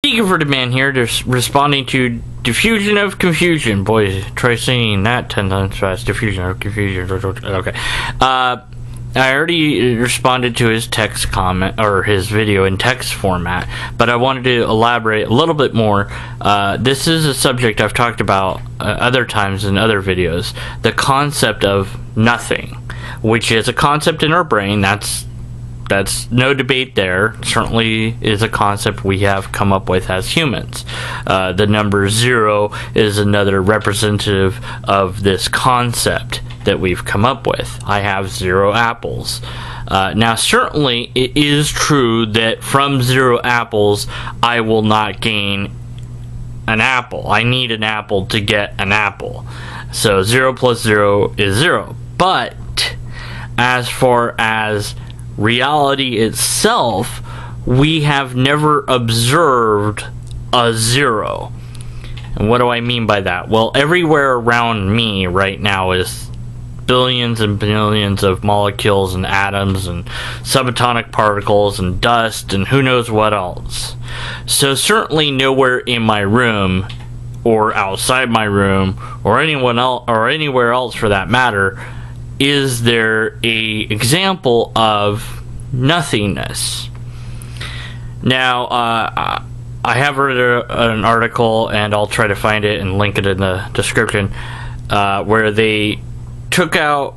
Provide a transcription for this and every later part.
Speaking for the man here, just responding to diffusion of confusion. Boy, try saying that 10 times fast. Diffusion of confusion. Okay. I already responded to his text comment, or his video in text format, but I wanted to elaborate a little bit more. This is a subject I've talked about other times in other videos. The concept of nothing, which is a concept in our brain. That's no debate there. Certainly is a concept we have come up with as humans. The number 0 is another representative of this concept that we've come up with. I have 0 apples. Now, certainly it is true that from 0 apples, I will not gain an apple. I need an apple to get an apple. So 0 plus 0 is 0. But as far as reality itself, we have never observed a 0. And what do I mean by that? Well, everywhere around me right now is billions and billions of molecules and atoms and subatomic particles and dust and who knows what else. So certainly nowhere in my room or outside my room or anyone else or anywhere else for that matter is there a example of nothingness. Now, I have read an article, and I'll try to find it and link it in the description, where they took out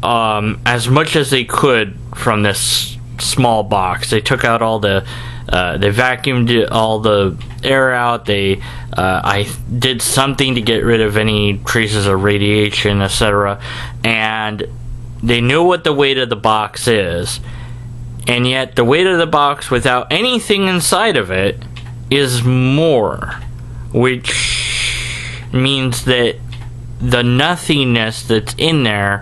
as much as they could from this small box. They took out all the they vacuumed all the air out. I did something to get rid of any traces of radiation, etc. And they know what the weight of the box is, and yet the weight of the box without anything inside of it is more, which means that the nothingness that's in there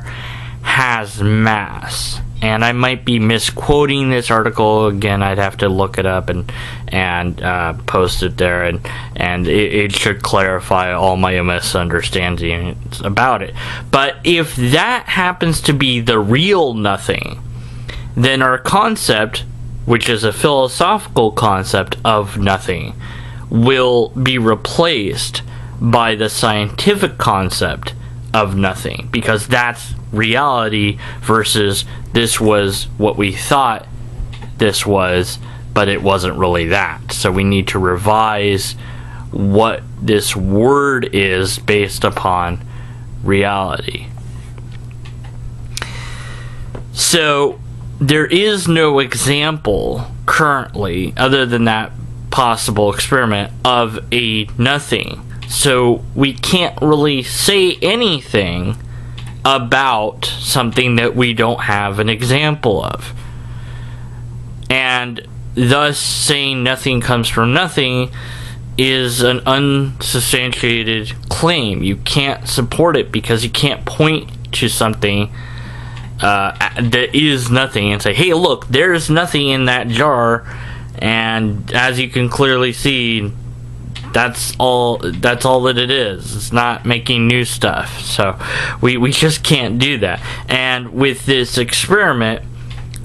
has mass. And I might be misquoting this article again. I'd have to look it up and post it there, and it should clarify all my misunderstandings about it. But if that happens to be the real nothing, then our concept, which is a philosophical concept of nothing, will be replaced by the scientific concept of nothing, because that's reality versus this was what we thought this was, but it wasn't really that. So we need to revise what this word is based upon reality. So there is no example currently, other than that possible experiment, of a nothing. So we can't really say anything about something that we don't have an example of. And thus saying nothing comes from nothing is an unsubstantiated claim. You can't support it because you can't point to something that is nothing and say, hey, look, there's nothing in that jar, and as you can clearly see, that's all that it is. It's not making new stuff. So we just can't do that. And with this experiment,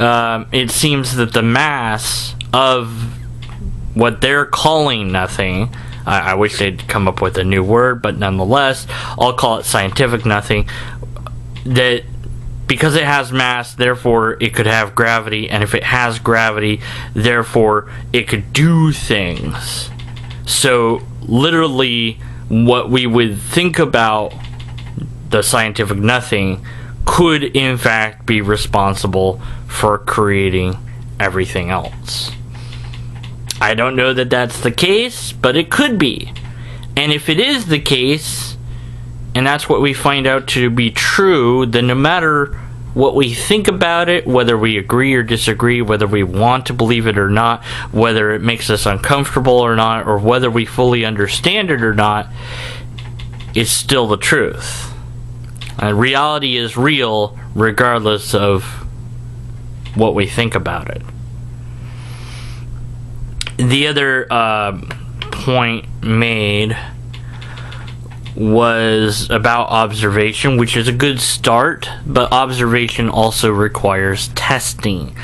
it seems that the mass of what they're calling nothing, I wish they'd come up with a new word, but nonetheless, I'll call it scientific nothing, that because it has mass, therefore it could have gravity, and if it has gravity, therefore it could do things. So literally what we would think about the scientific nothing could in fact be responsible for creating everything else. I don't know that that's the case, but it could be. And if it is the case, and that's what we find out to be true, then no matter what we think about it, whether we agree or disagree, whether we want to believe it or not, whether it makes us uncomfortable or not, or whether we fully understand it or not, it's still the truth. Reality is real regardless of what we think about it. The other point made was about observation, which is a good start, but observation also requires testing,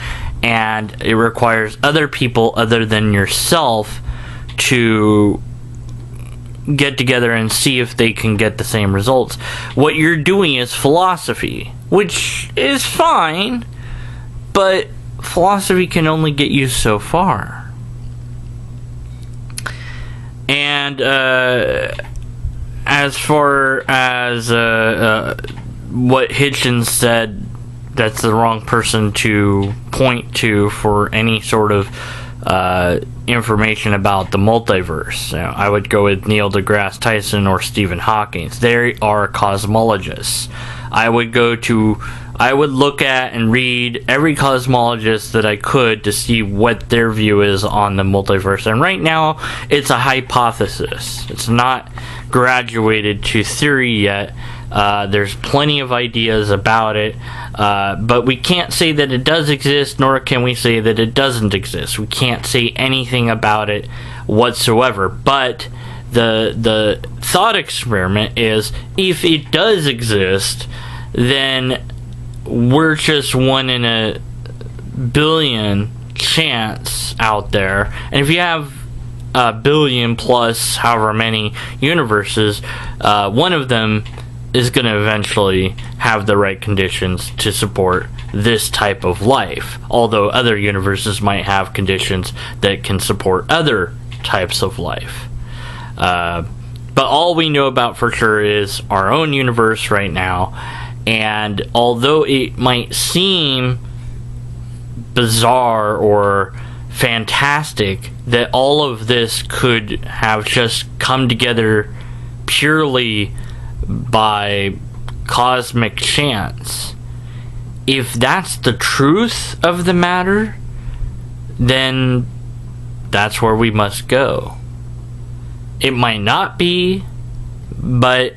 and it requires other people other than yourself to get together and see if they can get the same results. What you're doing is philosophy, which is fine, but philosophy can only get you so far. And as far as what Hitchens said, that's the wrong person to point to for any sort of information about the multiverse. I would go with Neil deGrasse Tyson or Stephen Hawking. They are cosmologists. I would look at and read every cosmologist that I could to see what their view is on the multiverse. And right now, it's a hypothesis. It's not graduated to theory yet. There's plenty of ideas about it, but we can't say that it does exist, nor can we say that it doesn't exist. We can't say anything about it whatsoever. But the thought experiment is, if it does exist, then we're just 1 in a billion chance out there. And if you have a billion plus however many universes, one of them is going to eventually have the right conditions to support this type of life, although other universes might have conditions that can support other types of life. But all we know about for sure is our own universe right now, and although it might seem bizarre or fantastic that all of this could have just come together purely by cosmic chance, if that's the truth of the matter, then that's where we must go. It might not be, but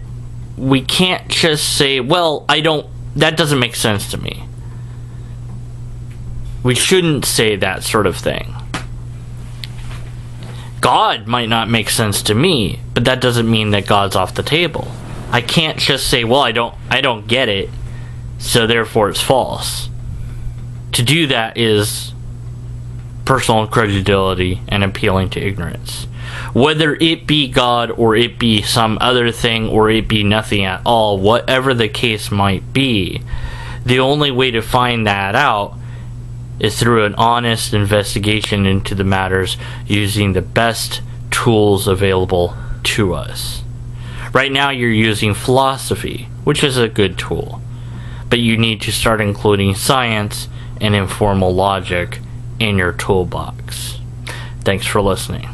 we can't just say, well, that doesn't make sense to me. We shouldn't say that sort of thing. God might not make sense to me, but that doesn't mean that God's off the table. I can't just say, well, I don't get it, so therefore it's false. To do that is personal incredulity and appealing to ignorance. Whether it be God or it be some other thing or it be nothing at all, whatever the case might be, the only way to find that out is through an honest investigation into the matters using the best tools available to us. Right now you're using philosophy, which is a good tool, but you need to start including science and informal logic in your toolbox. Thanks for listening.